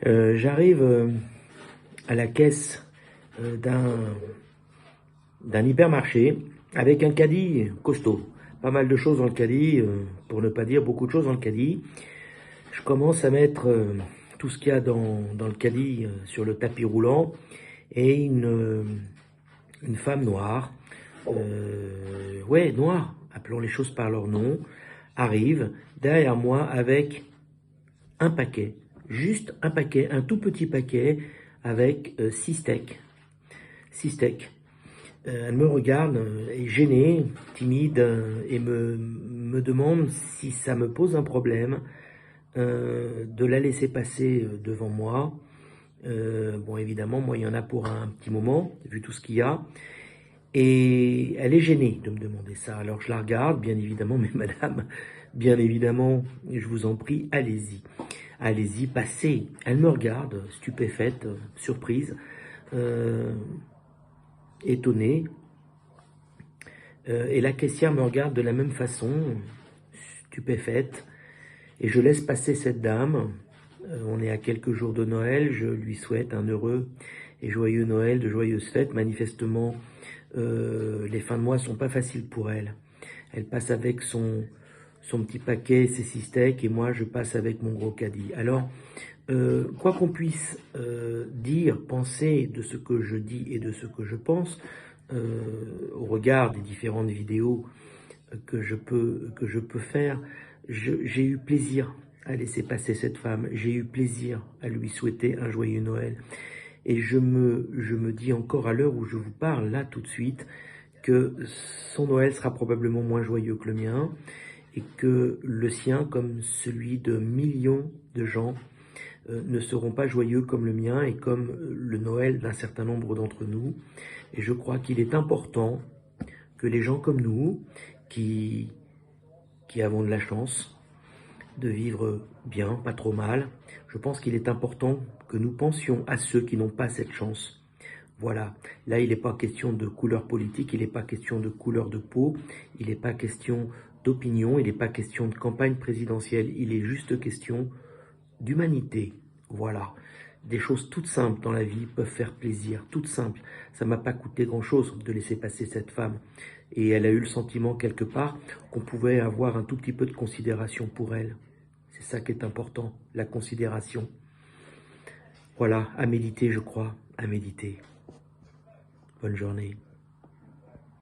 J'arrive à la caisse d'un hypermarché avec un caddie costaud. Pas mal de choses dans le caddie, pour ne pas dire beaucoup de choses dans le caddie. Je commence à mettre tout ce qu'il y a dans le caddie sur le tapis roulant et une femme noire, ouais, noire, appelons les choses par leur nom, arrive derrière moi avec un paquet, juste un paquet, un tout petit paquet avec 6 steaks. 6 steaks. Elle me regarde, est gênée, timide, et me demande si ça me pose un problème de la laisser passer devant moi. Bon, évidemment, moi, il y en a pour un petit moment, vu tout ce qu'il y a. Et elle est gênée de me demander ça. Alors je la regarde, bien évidemment, mais madame, bien évidemment, je vous en prie, allez-y. Allez-y, passez. Elle me regarde, stupéfaite, surprise, étonnée. Et la caissière me regarde de la même façon, stupéfaite. Et je laisse passer cette dame. On est à quelques jours de Noël. Je lui souhaite un heureux et joyeux Noël, de joyeuses fêtes. Manifestement, les fins de mois sont pas faciles pour elle. Elle passe avec son petit paquet, ses 6 steaks, et moi je passe avec mon gros caddie. Alors, quoi qu'on puisse dire, penser de ce que je dis et de ce que je pense, au regard des différentes vidéos que je peux faire, j'ai eu plaisir à laisser passer cette femme, j'ai eu plaisir à lui souhaiter un joyeux Noël. Et je me dis encore à l'heure où je vous parle, là tout de suite, que son Noël sera probablement moins joyeux que le mien, et que le sien, comme celui de millions de gens, ne seront pas joyeux comme le mien et comme le Noël d'un certain nombre d'entre nous. Et je crois qu'il est important que les gens comme nous, qui avons de la chance de vivre bien, pas trop mal, je pense qu'il est important que nous pensions à ceux qui n'ont pas cette chance. Voilà, là il n'est pas question de couleur politique, il n'est pas question de couleur de peau, il n'est pas question d'opinion, il n'est pas question de campagne présidentielle, il est juste question d'humanité. Voilà, des choses toutes simples dans la vie peuvent faire plaisir, toutes simples. Ça m'a pas coûté grand-chose de laisser passer cette femme. Et elle a eu le sentiment quelque part qu'on pouvait avoir un tout petit peu de considération pour elle. C'est ça qui est important, la considération. Voilà, à méditer je crois, à méditer. Bonne journée.